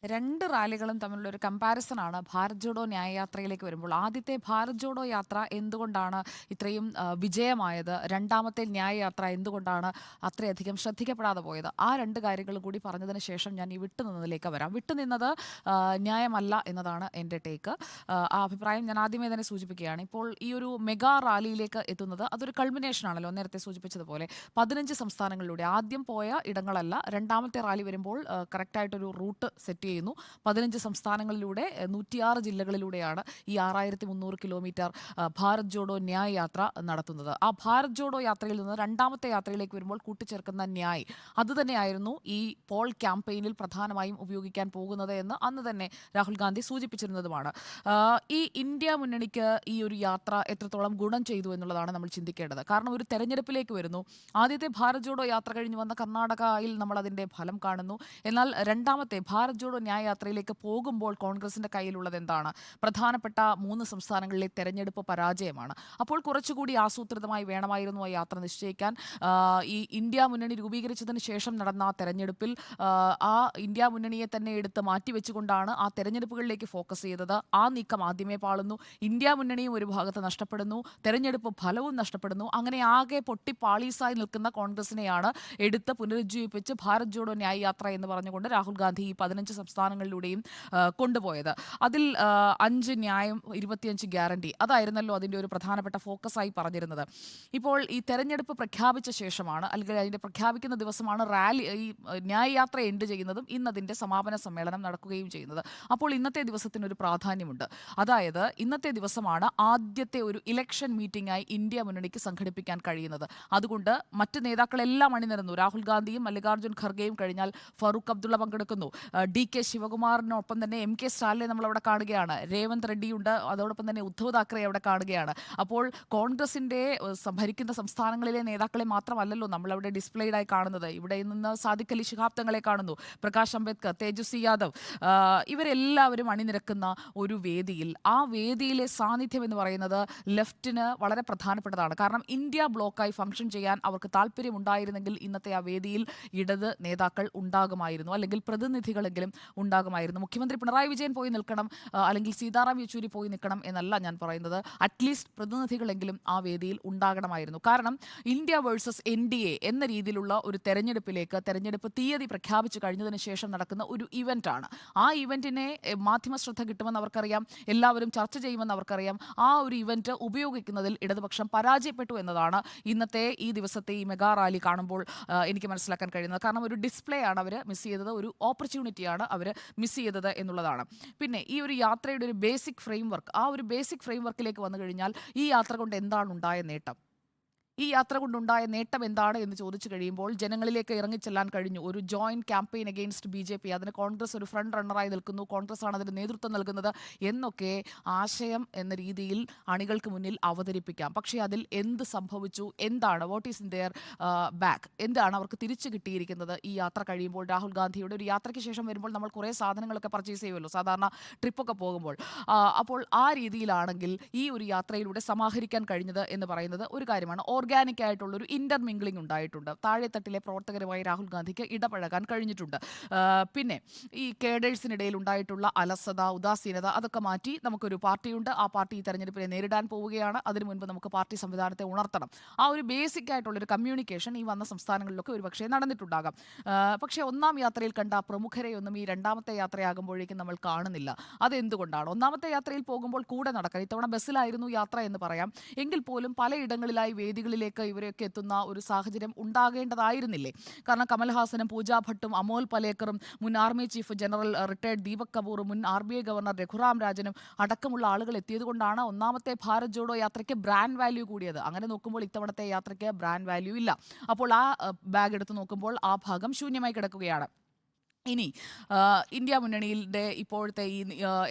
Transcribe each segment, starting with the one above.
രണ്ട് റാലികളും തമ്മിലുള്ള ഒരു കമ്പാരിസൺ ആണ് ഭാരത് ജോഡോ ന്യായയാത്രയിലേക്ക് വരുമ്പോൾ. ആദ്യത്തെ ഭാരത് ജോഡോ യാത്ര എന്തുകൊണ്ടാണ് ഇത്രയും വിജയമായത്, രണ്ടാമത്തെ ന്യായയാത്ര എന്തുകൊണ്ടാണ് അത്രയധികം ശ്രദ്ധിക്കപ്പെടാതെ പോയത്, ആ രണ്ട് കാര്യങ്ങളും കൂടി പറഞ്ഞതിന് ശേഷം ഞാൻ ഈ വിട്ടുനിന്നതിലേക്ക് വരാം. വിട്ടുനിന്നത് ന്യായമല്ല എന്നതാണ് എൻ്റെ ടേക്ക്. ആ അഭിപ്രായം ഞാൻ ആദ്യമേ തന്നെ സൂചിപ്പിക്കുകയാണ്. ഇപ്പോൾ ഈ ഒരു മെഗാ റാലിയിലേക്ക് എത്തുന്നത് അതൊരു കൾമിനേഷൻ ആണല്ലോ, നേരത്തെ സൂചിപ്പിച്ചതുപോലെ 15 സംസ്ഥാനങ്ങളിലൂടെ ആദ്യം പോയ ഇടങ്ങളല്ല. രണ്ടാമത്തെ റാലി വരുമ്പോൾ കറക്റ്റായിട്ടൊരു റൂട്ട് സെറ്റ് ചെയ്യുന്നു. 15 സംസ്ഥാനങ്ങളിലൂടെ 106 ജില്ലകളിലൂടെയാണ് ഈ 6300 കിലോമീറ്റർ ഭാരത് ജോഡോ ന്യായ് യാത്ര നടത്തുന്നത്. ആ ഭാരത് ജോഡോ യാത്രയിൽ നിന്ന് രണ്ടാമത്തെ യാത്രയിലേക്ക് വരുമ്പോൾ കൂട്ടിച്ചേർക്കുന്ന ന്യായ് അതുതന്നെയായിരുന്നു ഈ പോൾ ക്യാമ്പയിനിൽ പ്രധാനമായും ഉപയോഗിക്കാൻ പോകുന്നത് എന്ന് അന്ന് തന്നെ രാഹുൽ ഗാന്ധി സൂചിപ്പിച്ചിരുന്നതുമാണ്. ഈ ഇന്ത്യ മുന്നണിക്ക് ഈ ഒരു യാത്ര എത്രത്തോളം ഗുണം ചെയ്തു എന്നുള്ളതാണ് നമ്മൾ ചിന്തിക്കേണ്ടത്. കാരണം ഒരു തെരഞ്ഞെടുപ്പിലേക്ക് വരുന്നു. ആദ്യത്തെ ഭാരത് ജോഡോ യാത്ര കഴിഞ്ഞ് വന്ന കർണാടകയിൽ നമ്മൾ അതിൻ്റെ ഫലം കാണുന്നു. എന്നാൽ രണ്ടാമത്തെ ഭാരത് ജോഡോ ന്യായ യാത്രയിലേക്ക് പോകുമ്പോൾ കോൺഗ്രസിന്റെ കയ്യിലുള്ളത് എന്താണ്? പ്രധാനപ്പെട്ട 3 സംസ്ഥാനങ്ങളിലെ തെരഞ്ഞെടുപ്പ് പരാജയമാണ്. അപ്പോൾ കുറച്ചുകൂടി ആസൂത്രിതമായി വേണമായിരുന്നു ആ യാത്ര നിശ്ചയിക്കാൻ. ഈ ഇന്ത്യ മുന്നണി രൂപീകരിച്ചതിന് ശേഷം നടന്ന ആ തെരഞ്ഞെടുപ്പിൽ ആ ഇന്ത്യ മുന്നണിയെ തന്നെ എടുത്ത് മാറ്റിവെച്ചുകൊണ്ടാണ് ആ തെരഞ്ഞെടുപ്പുകളിലേക്ക് ഫോക്കസ് ചെയ്തത്. ആ നീക്കം ആദ്യമേ പാളുന്നു. ഇന്ത്യ മുന്നണിയും ഒരു ഭാഗത്ത് നഷ്ടപ്പെടുന്നു, തെരഞ്ഞെടുപ്പ് ഫലവും നഷ്ടപ്പെടുന്നു. അങ്ങനെ ആകെ പൊട്ടിപ്പാളീസായി നിൽക്കുന്ന കോൺഗ്രസിനെയാണ് എടുത്ത് പുനരുജ്ജീവിപ്പിച്ച് ഭാരത് ജോഡോ ന്യായ് യാത്ര എന്ന് പറഞ്ഞുകൊണ്ട് രാഹുൽ ഗാന്ധി ഈ 15 സംസ്ഥാനങ്ങളിലൂടെയും കൊണ്ടുപോയത്. അതിൽ 5 ന്യായം 25 ഗ്യാരണ്ടി അതായിരുന്നല്ലോ അതിൻ്റെ ഒരു പ്രധാനപ്പെട്ട ഫോക്കസായി പറഞ്ഞിരുന്നത്. ഇപ്പോൾ ഈ തെരഞ്ഞെടുപ്പ് പ്രഖ്യാപിച്ച ശേഷമാണ്, അല്ലെങ്കിൽ അതിൻ്റെ പ്രഖ്യാപിക്കുന്ന ദിവസമാണ് റാലി, ഈ ന്യായ് യാത്ര എൻഡ് ചെയ്യുന്നതും ഇന്നതിൻ്റെ സമാപന സമ്മേളനം നടക്കുകയും ചെയ്യുന്നത്. അപ്പോൾ ഇന്നത്തെ ദിവസത്തിനൊരു പ്രാധാന്യമുണ്ട്. അതായത് ഇന്നത്തെ ദിവസമാണ് ആദ്യത്തെ ഒരു ഇലക്ഷൻ മീറ്റിംഗായി ഇന്ത്യ മുന്നണിക്ക് സംഘടിപ്പിക്കാൻ കഴിയുന്നത്. അതുകൊണ്ട് മറ്റ് നേതാക്കളെല്ലാം അണിനിരന്നു. രാഹുൽ ഗാന്ധിയും മല്ലികാർജ്ജുൻ ഖർഗെയും കഴിഞ്ഞാൽ ഫറൂഖ് അബ്ദുള്ള പങ്കെടുക്കുന്നു. DK ശിവകുമാറിനൊപ്പം തന്നെ MK സ്റ്റാലിനെ നമ്മളവിടെ കാണുകയാണ്. രേവന്ത് റെഡ്ഡിയുണ്ട്. അതോടൊപ്പം തന്നെ ഉദ്ധവ് താക്കറെ അവിടെ കാണുകയാണ്. അപ്പോൾ കോൺഗ്രസിൻ്റെ ഭരിക്കുന്ന സംസ്ഥാനങ്ങളിലെ നേതാക്കളെ മാത്രമല്ലല്ലോ നമ്മളവിടെ ഡിസ്പ്ലേഡായി കാണുന്നത്. ഇവിടെ നിന്ന് സാദിഖ് അലി ശിഹാബ് തങ്ങളെ കാണുന്നു, പ്രകാശ് അംബേദ്കർ, തേജസ്വി യാദവ്, ഇവരെല്ലാവരും അണിനിരക്കുന്ന ഒരു വേദിയിൽ, ആ വേദിയിലെ സാന്നിധ്യം എന്ന് പറയുന്നത് ലെഫ്റ്റിന് വളരെ പ്രധാനപ്പെട്ടതാണ്. കാരണം ഇന്ത്യ ബ്ലോക്കായി ഫംഗ്ഷൻ ചെയ്യാൻ അവർക്ക് താല്പര്യമുണ്ടായിരുന്നെങ്കിൽ ഇന്നത്തെ ആ വേദിയിൽ ഇടത് നേതാക്കൾ ഉണ്ടാകുമായിരുന്നു, അല്ലെങ്കിൽ പ്രതിനിധികളെങ്കിലും ഉണ്ടാകുമായിരുന്നു. മുഖ്യമന്ത്രി പിണറായി വിജയൻ പോയി നിൽക്കണം, അല്ലെങ്കിൽ സീതാറാം യെച്ചൂരി പോയി നിൽക്കണം എന്നല്ല ഞാൻ പറയുന്നത്. അറ്റ്ലീസ്റ്റ് പ്രതിനിധികളെങ്കിലും ആ വേദിയിൽ ഉണ്ടാകണമായിരുന്നു. കാരണം ഇന്ത്യ വേഴ്സസ് NDA എന്ന രീതിയിലുള്ള ഒരു തെരഞ്ഞെടുപ്പ് തീയതി പ്രഖ്യാപിച്ചു കഴിഞ്ഞതിന് ശേഷം നടക്കുന്ന ഒരു ഇവൻ്റാണ്. ആ ഇവൻറ്റിനെ മാധ്യമ ശ്രദ്ധ കിട്ടുമെന്ന് അവർക്കറിയാം, എല്ലാവരും ചർച്ച ചെയ്യുമെന്ന് അവർക്കറിയാം. ആ ഒരു ഇവൻറ്റ് ഉപയോഗിക്കുന്നതിൽ ഇടതുപക്ഷം പരാജയപ്പെട്ടു എന്നതാണ് ഇന്നത്തെ ഈ ദിവസത്തെ ഈ മെഗാ റാലി കാണുമ്പോൾ എനിക്ക് മനസ്സിലാക്കാൻ കഴിയുന്നത്. കാരണം ഒരു ഡിസ്പ്ലേ ആണ് അവർ മിസ് ചെയ്തത്, ഒരു ഓപ്പർച്യൂണിറ്റിയാണ് അവർ മിസ് ചെയ്തത് എന്നുള്ളതാണ്. പിന്നെ ഈ ഒരു യാത്രയുടെ ഒരു ബേസിക് ഫ്രെയിംവർക്ക്, ആ ഒരു ബേസിക് ഫ്രെയിംവർക്കിലേക്ക് വന്നു കഴിഞ്ഞാൽ ഈ യാത്ര കൊണ്ട് എന്താണ് ഉണ്ടായ നേട്ടം, ഈ യാത്ര കൊണ്ടുണ്ടായ നേട്ടം എന്താണ് എന്ന് ചോദിച്ചു കഴിയുമ്പോൾ ജനങ്ങളിലേക്ക് ഇറങ്ങിച്ചെല്ലാൻ കഴിഞ്ഞു. ഒരു ജോയിന്റ് ക്യാമ്പയിൻ അഗെയിൻസ്റ്റ് BJP, അതിന് കോൺഗ്രസ് ഒരു ഫ്രണ്ട് റണ്ണറായി നിൽക്കുന്നു, കോൺഗ്രസ് ആണ് അതിന് നേതൃത്വം നൽകുന്നത് എന്നൊക്കെ ആശയം എന്ന രീതിയിൽ അണികൾക്ക് മുന്നിൽ അവതരിപ്പിക്കാം. പക്ഷേ അതിൽ എന്ത് സംഭവിച്ചു, എന്താണ്, what is in there back, എന്താണ് അവർക്ക് തിരിച്ചു കിട്ടിയിരിക്കുന്നത് ഈ യാത്ര കഴിയുമ്പോൾ? രാഹുൽ ഗാന്ധിയുടെ ഒരു യാത്രയ്ക്ക് ശേഷം വരുമ്പോൾ നമ്മൾ കുറേ സാധനങ്ങളൊക്കെ പർച്ചേസ് ചെയ്യുമല്ലോ സാധാരണ ട്രിപ്പൊക്കെ പോകുമ്പോൾ. അപ്പോൾ ആ രീതിയിലാണെങ്കിൽ ഈ ഒരു യാത്രയിലൂടെ സമാഹരിക്കാൻ കഴിഞ്ഞത് എന്ന് പറയുന്നത് ഒരു കാര്യമാണ്. ഓർഗാനിക് ആയിട്ടുള്ളൊരു ഇന്റർമിംഗ്ലിംഗ് ഉണ്ടായിട്ടുണ്ട്. താഴെത്തട്ടിലെ പ്രവർത്തകരുമായി രാഹുൽ ഗാന്ധിക്ക് ഇടപഴകാൻ കഴിഞ്ഞിട്ടുണ്ട്. പിന്നെ ഈ കേഡേഴ്സിനിടയിൽ ഉണ്ടായിട്ടുള്ള അലസത, ഉദാസീനത അതൊക്കെ മാറ്റി നമുക്കൊരു പാർട്ടിയുണ്ട്, ആ പാർട്ടി ഈ തെരഞ്ഞെടുപ്പിനെ നേരിടാൻ പോവുകയാണ്, അതിനു മുൻപ് നമുക്ക് പാർട്ടി സംവിധാനത്തെ ഉണർത്തണം. ആ ഒരു ബേസിക് ആയിട്ടുള്ളൊരു കമ്മ്യൂണിക്കേഷൻ ഈ വന്ന സംസ്ഥാനങ്ങളിലൊക്കെ ഒരു പക്ഷേ നടന്നിട്ടുണ്ടാകാം. പക്ഷേ ഒന്നാം യാത്രയിൽ കണ്ട പ്രമുഖരെയൊന്നും ഈ രണ്ടാമത്തെ യാത്രയാകുമ്പോഴേക്കും നമ്മൾ കാണുന്നില്ല. അതെന്തുകൊണ്ടാണ്? ഒന്നാമത്തെ യാത്രയിൽ പോകുമ്പോൾ കൂടെ നടക്കാൻ, ഇത്തവണ ബസ്സിലായിരുന്നു യാത്ര എന്ന് പറയാം, എങ്കിൽ പോലും പലയിടങ്ങളിലായി വേദികളിലേക്ക് ഇവരൊക്കെ എത്തുന്ന ഒരു സാഹചര്യം ഉണ്ടാകേണ്ടതായിരുന്നില്ലേ? കാരണം കമൽഹാസനും പൂജാ ഭട്ടും അമോൽ പലേക്കറും മുൻ army chief general retired Deepak കപൂറും മുൻ RBI ഗവർണർ രഘുറാം രാജനും അടക്കമുള്ള ആളുകൾ എത്തിയത് കൊണ്ടാണ് ഒന്നാമത്തെ ഭാരത് ജോഡോ യാത്രയ്ക്ക് ബ്രാൻഡ് വാല്യൂ കൂടിയത്. അങ്ങനെ നോക്കുമ്പോൾ ഇത്തവണത്തെ യാത്രയ്ക്ക് ബ്രാൻഡ് വാല്യൂ ഇല്ല. അപ്പോൾ ആ ബാഗ് എടുത്ത് നോക്കുമ്പോൾ ആ ഭാഗം ശൂന്യമായി കിടക്കുകയാണ്. ഇനി ഇന്ത്യ മുന്നണിയുടെ ഇപ്പോഴത്തെ ഈ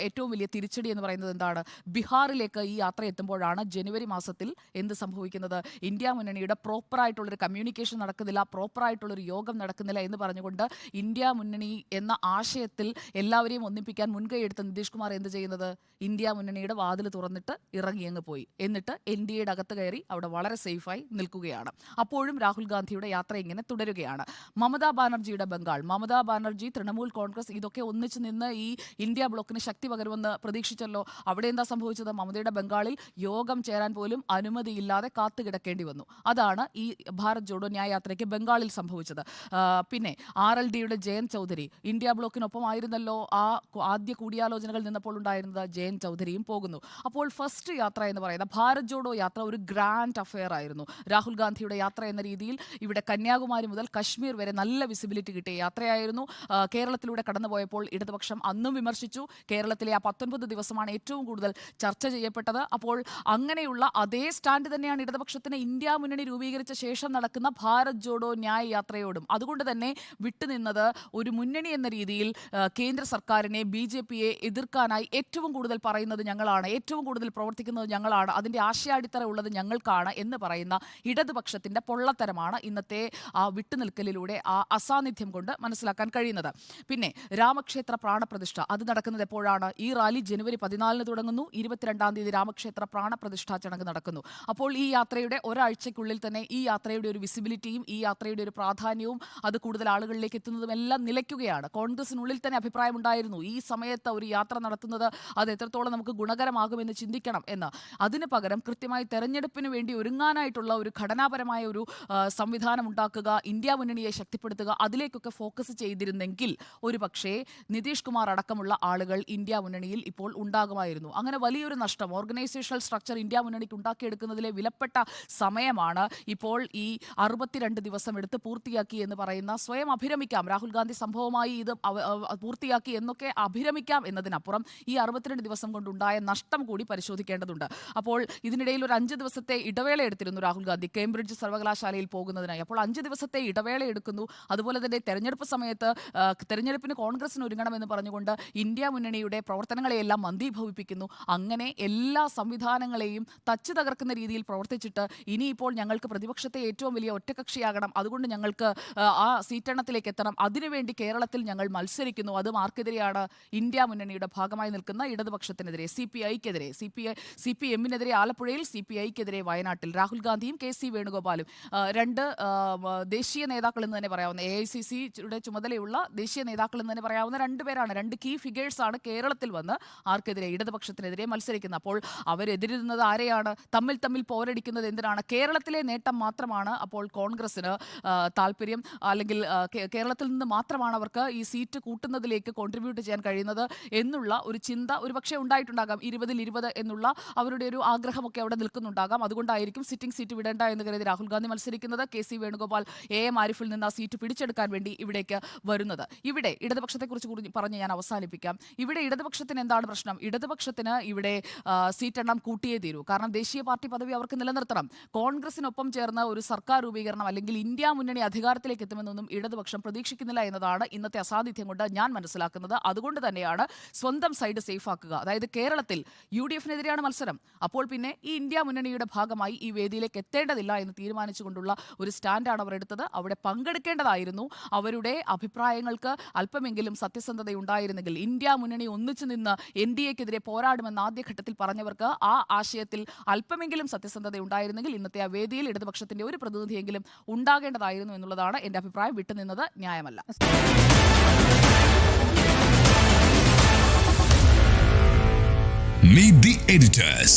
ഏറ്റവും വലിയ തിരിച്ചടി എന്ന് പറയുന്നത് എന്താണ്? ബീഹാറിലേക്ക് ഈ യാത്ര എത്തുമ്പോഴാണ് ജനുവരി മാസത്തിൽ എന്ത് സംഭവിക്കുന്നത്? ഇന്ത്യ മുന്നണിയുടെ പ്രോപ്പറായിട്ടുള്ളൊരു കമ്മ്യൂണിക്കേഷൻ നടക്കുന്നില്ല, പ്രോപ്പറായിട്ടുള്ളൊരു യോഗം നടക്കുന്നില്ല എന്ന് പറഞ്ഞുകൊണ്ട് ഇന്ത്യ മുന്നണി എന്ന ആശയത്തിൽ എല്ലാവരെയും ഒന്നിപ്പിക്കാൻ മുൻകൈ എടുത്ത നിതീഷ് കുമാർ എന്ത് ചെയ്യുന്നത്? ഇന്ത്യ മുന്നണിയുടെ വാതിൽ തുറന്നിട്ട് ഇറങ്ങിയങ്ങ് പോയി. എന്നിട്ട് NDAയുടെ അകത്ത് കയറി അവിടെ വളരെ സേഫായി നിൽക്കുകയാണ്. അപ്പോഴും രാഹുൽ ഗാന്ധിയുടെ യാത്ര ഇങ്ങനെ തുടരുകയാണ്. മമതാ ബാനർജിയുടെ ബംഗാൾ, മമതാ ബാനർജി ബാനർജി, തൃണമൂൽ കോൺഗ്രസ് ഇതൊക്കെ ഒന്നിച്ചു നിന്ന് ഈ ഇന്ത്യ ബ്ലോക്കിന് ശക്തി പകരുമെന്ന് പ്രതീക്ഷിച്ചല്ലോ. അവിടെ എന്താ സംഭവിച്ചത്? മമതയുടെ ബംഗാളിൽ യോഗം ചേരാൻ പോലും അനുമതിയില്ലാതെ കാത്തുകിടക്കേണ്ടി വന്നു. അതാണ് ഈ ഭാരത് ജോഡോ ന്യായ യാത്രയ്ക്ക് ബംഗാളിൽ സംഭവിച്ചത്. പിന്നെ RLDയുടെ ജയന്ത് ചൗധരി ഇന്ത്യ ബ്ലോക്കിനൊപ്പമായിരുന്നല്ലോ ആദ്യ കൂടിയാലോചനകൾ നിന്നപ്പോൾ ഉണ്ടായിരുന്നത്. ജയന്ത് ചൗധരിയും പോകുന്നു. അപ്പോൾ ഫസ്റ്റ് യാത്ര എന്ന് പറയുന്ന ഭാരത് ജോഡോ യാത്ര ഒരു ഗ്രാൻഡ് അഫെയർ ആയിരുന്നു. രാഹുൽ ഗാന്ധിയുടെ യാത്ര എന്ന രീതിയിൽ ഇവിടെ കന്യാകുമാരി മുതൽ കശ്മീർ വരെ നല്ല വിസിബിലിറ്റി കിട്ടിയ യാത്രയായിരുന്നു. കേരളത്തിലൂടെ കടന്നുപോയപ്പോൾ ഇടതുപക്ഷം അന്നും വിമർശിച്ചു. കേരളത്തിലെ ആ 19 ദിവസമാണ് ഏറ്റവും കൂടുതൽ ചർച്ച ചെയ്യപ്പെട്ടത്. അപ്പോൾ അങ്ങനെയുള്ള അതേ സ്റ്റാൻഡ് തന്നെയാണ് ഇടതുപക്ഷത്തിന് ഇന്ത്യ മുന്നണി രൂപീകരിച്ച ശേഷം നടക്കുന്ന ഭാരത് ജോഡോ ന്യായ യാത്രയോടും. അതുകൊണ്ട് തന്നെ വിട്ടുനിന്നത് ഒരു മുന്നണി എന്ന രീതിയിൽ കേന്ദ്ര സർക്കാരിനെ, BJPയെ എതിർക്കാനായി ഏറ്റവും കൂടുതൽ പറയുന്നത് ഞങ്ങളാണ്, ഏറ്റവും കൂടുതൽ പ്രവർത്തിക്കുന്നത് ഞങ്ങളാണ്, അതിൻ്റെ ആശയാടിത്തറ ഉള്ളത് ഞങ്ങൾക്കാണ് എന്ന് പറയുന്ന ഇടതുപക്ഷത്തിൻ്റെ പൊള്ളത്തരമാണ് ഇന്നത്തെ ആ വിട്ടുനിൽക്കലിലൂടെ, ആ അസാന്നിധ്യം കൊണ്ട് മനസ്സിലാക്കാൻ കഴിയുന്നത്. പിന്നെ രാമക്ഷേത്ര പ്രാണപ്രതിഷ്ഠ അത് നടക്കുന്നത് എപ്പോഴാണ്? ഈ റാലി ജനുവരി 14 തുടങ്ങുന്നു. 22-ാം തീയതി രാമക്ഷേത്ര പ്രാണപ്രതിഷ്ഠാ ചടങ്ങ് നടക്കുന്നു. അപ്പോൾ ഈ യാത്രയുടെ ഒരാഴ്ചയ്ക്കുള്ളിൽ തന്നെ ഈ യാത്രയുടെ ഒരു വിസിബിലിറ്റിയും ഈ യാത്രയുടെ ഒരു പ്രാധാന്യവും അത് കൂടുതൽ ആളുകളിലേക്ക് എത്തുന്നതും എല്ലാം നിലയ്ക്കുകയാണ്. കോൺഗ്രസിനുള്ളിൽ തന്നെ അഭിപ്രായമുണ്ടായിരുന്നു ഈ സമയത്ത് ഒരു യാത്ര നടത്തുന്നത് അത് എത്രത്തോളം നമുക്ക് ഗുണകരമാകുമെന്ന് ചിന്തിക്കണം എന്ന്. അതിന് പകരം കൃത്യമായി തെരഞ്ഞെടുപ്പിന് വേണ്ടി ഒരുങ്ങാനായിട്ടുള്ള ഒരു ഘടനാപരമായ ഒരു സംവിധാനം ഉണ്ടാക്കുക, ഇന്ത്യ മുന്നണിയെ ശക്തിപ്പെടുത്തുക, അതിലേക്കൊക്കെ ഫോക്കസ് ചെയ്തിരുന്നെങ്കിൽ ഒരുപക്ഷേ നിതീഷ് കുമാർ അടക്കമുള്ള ആളുകൾ ഇന്ത്യ മുന്നണിയിൽ ഇപ്പോൾ ഉണ്ടാകുമായിരുന്നു. അങ്ങനെ വലിയൊരു നഷ്ടം ഓർഗനൈസേഷണൽ സ്ട്രക്ചർ ഇന്ത്യ മുന്നണിക്ക് ഉണ്ടാക്കിയെടുക്കുന്നതിലെ വിലപ്പെട്ട സമയമാണ് ഇപ്പോൾ ഈ 62 ദിവസം എടുത്ത് പൂർത്തിയാക്കി എന്ന് പറയുന്ന. സ്വയം അഭിരമിക്കാം, രാഹുൽ ഗാന്ധി സംഭവമായി ഇത് പൂർത്തിയാക്കി എന്നൊക്കെ അഭിരമിക്കാം എന്നതിനപ്പുറം ഈ 62 ദിവസം കൊണ്ടുണ്ടായ നഷ്ടം കൂടി പരിശോധിക്കേണ്ടതുണ്ട്. അപ്പോൾ ഇതിനിടയിൽ ഒരു 5 ദിവസത്തെ ഇടവേള എടുത്തിരുന്നു രാഹുൽ ഗാന്ധി കേംബ്രിഡ്ജ് സർവകലാശാലയിൽ പോകുന്നതിനായി. അപ്പോൾ 5 ദിവസത്തെ ഇടവേള എടുക്കുന്നു. അതുപോലെ തന്നെ തെരഞ്ഞെടുപ്പ് സമയത്ത് തെരഞ്ഞെടുപ്പിന് കോൺഗ്രസിന് ഒരുങ്ങണമെന്ന് പറഞ്ഞുകൊണ്ട് ഇന്ത്യ മുന്നണിയുടെ പ്രവർത്തനങ്ങളെയെല്ലാം മന്ദീഭവിപ്പിക്കുന്നു. അങ്ങനെ എല്ലാ സംവിധാനങ്ങളെയും തച്ചു തകർക്കുന്ന രീതിയിൽ പ്രവർത്തിച്ചിട്ട് ഇനിയിപ്പോൾ ഞങ്ങൾക്ക് പ്രതിപക്ഷത്തെ ഏറ്റവും വലിയ ഒറ്റകക്ഷിയാകണം, അതുകൊണ്ട് ഞങ്ങൾക്ക് ആ സീറ്റെണ്ണത്തിലേക്ക് എത്തണം, അതിനുവേണ്ടി കേരളത്തിൽ ഞങ്ങൾ മത്സരിക്കുന്നു. അത് ആർക്കെതിരെയാണ്? ഇന്ത്യ മുന്നണിയുടെ ഭാഗമായി നിൽക്കുന്ന ഇടതുപക്ഷത്തിനെതിരെ, CPIക്കെതിരെ, CPMനെതിരെ ആലപ്പുഴയിൽ, CPIക്കെതിരെ വയനാട്ടിൽ. രാഹുൽ ഗാന്ധിയും KC വേണുഗോപാലും രണ്ട് ദേശീയ നേതാക്കൾ എന്ന് തന്നെ പറയാവുന്ന, AICCയുടെ ചുമതലയുള്ള ദേശീയ നേതാക്കൾ എന്ന് തന്നെ പറയാവുന്ന രണ്ടുപേരാണ്, രണ്ട് കീ ഫിഗേഴ്സാണ് കേരളത്തിൽ വന്ന് ആർക്കെതിരെ? ഇടതുപക്ഷത്തിനെതിരെ മത്സരിക്കുന്നത്. അപ്പോൾ അവരെതിരുന്നത് ആരെയാണ്? തമ്മിൽ പോരടിക്കുന്നത് എന്തിനാണ്? കേരളത്തിലെ നേട്ടം മാത്രമാണ് അപ്പോൾ കോൺഗ്രസിന് താല്പര്യം, അല്ലെങ്കിൽ കേരളത്തിൽ നിന്ന് മാത്രമാണ് അവർക്ക് ഈ സീറ്റ് കൂട്ടുന്നതിലേക്ക് കോൺട്രിബ്യൂട്ട് ചെയ്യാൻ കഴിയുന്നത് എന്നുള്ള ഒരു ചിന്ത ഒരുപക്ഷെ ഉണ്ടായിട്ടുണ്ടാകാം. 20-20 എന്നുള്ള അവരുടെ ഒരു ആഗ്രഹമൊക്കെ അവിടെ നിൽക്കുന്നുണ്ടാകാം. അതുകൊണ്ടായിരിക്കും സിറ്റിംഗ് സീറ്റ് വിടേണ്ട എന്ന് കരുതി രാഹുൽ ഗാന്ധി മത്സരിക്കുന്നത്. KC വേണുഗോപാൽ AM ആരിഫിൽ നിന്ന് ആ സീറ്റ് പിടിച്ചെടുക്കാൻ വേണ്ടി ഇവിടേക്ക് വരുന്നത്. ഇവിടെ ഇടതുപക്ഷത്തെക്കുറിച്ച് പറഞ്ഞ് ഞാൻ അവസാനിപ്പിക്കാം. ഇവിടെ ഇടതുപക്ഷത്തിന് എന്താണ് പ്രശ്നം? ഇടതുപക്ഷത്തിന് ഇവിടെ സീറ്റെണ്ണം കൂട്ടിയേ തീരൂ. കാരണം ദേശീയ പാർട്ടി പദവി അവർക്ക് നിലനിർത്തണം. കോൺഗ്രസിനൊപ്പം ചേർന്ന് ഒരു സർക്കാർ രൂപീകരണം അല്ലെങ്കിൽ ഇന്ത്യ മുന്നണി അധികാരത്തിലേക്ക് എത്തുമെന്നൊന്നും ഇടതുപക്ഷം പ്രതീക്ഷിക്കുന്നില്ല എന്നതാണ് ഇന്നത്തെ അസാന്നിധ്യം കൊണ്ട് ഞാൻ മനസ്സിലാക്കുന്നത്. അതുകൊണ്ട് തന്നെയാണ് സ്വന്തം സൈഡ് സേഫ് ആക്കുക. അതായത് കേരളത്തിൽ UDFനെതിരെയാണ് മത്സരം. അപ്പോൾ പിന്നെ ഈ ഇന്ത്യ മുന്നണിയുടെ ഭാഗമായി ഈ വേദിയിലേക്ക് എത്തേണ്ടതില്ല എന്ന് തീരുമാനിച്ചുകൊണ്ടുള്ള ഒരു സ്റ്റാൻഡാണ് അവർ എടുത്തത്. അവിടെ പങ്കെടുക്കേണ്ടതായിരുന്നു. അവരുടെ അഭിപ്രായങ്ങൾക്ക് അല്പമെങ്കിലും സത്യസന്ധത ഉണ്ടായിരുന്നെങ്കിൽ, ഇന്ത്യ മുന്നണി ഒന്നിച്ചു നിന്ന് NDAക്കെതിരെ പോരാടുമെന്ന് ആദ്യഘട്ടത്തിൽ പറഞ്ഞവർക്ക് ആ ആശയത്തിൽ അല്പമെങ്കിലും സത്യസന്ധത ഉണ്ടായിരുന്നെങ്കിൽ ഇന്നത്തെ ആ വേദിയിൽ ഇടതുപക്ഷത്തിന്റെ ഒരു പ്രതിനിധിയെങ്കിലും ഉണ്ടാകേണ്ടതായിരുന്നു എന്നുള്ളതാണ് എൻ്റെ അഭിപ്രായം. വിട്ടുനിന്നത് ന്യായമല്ല. Meet the editors.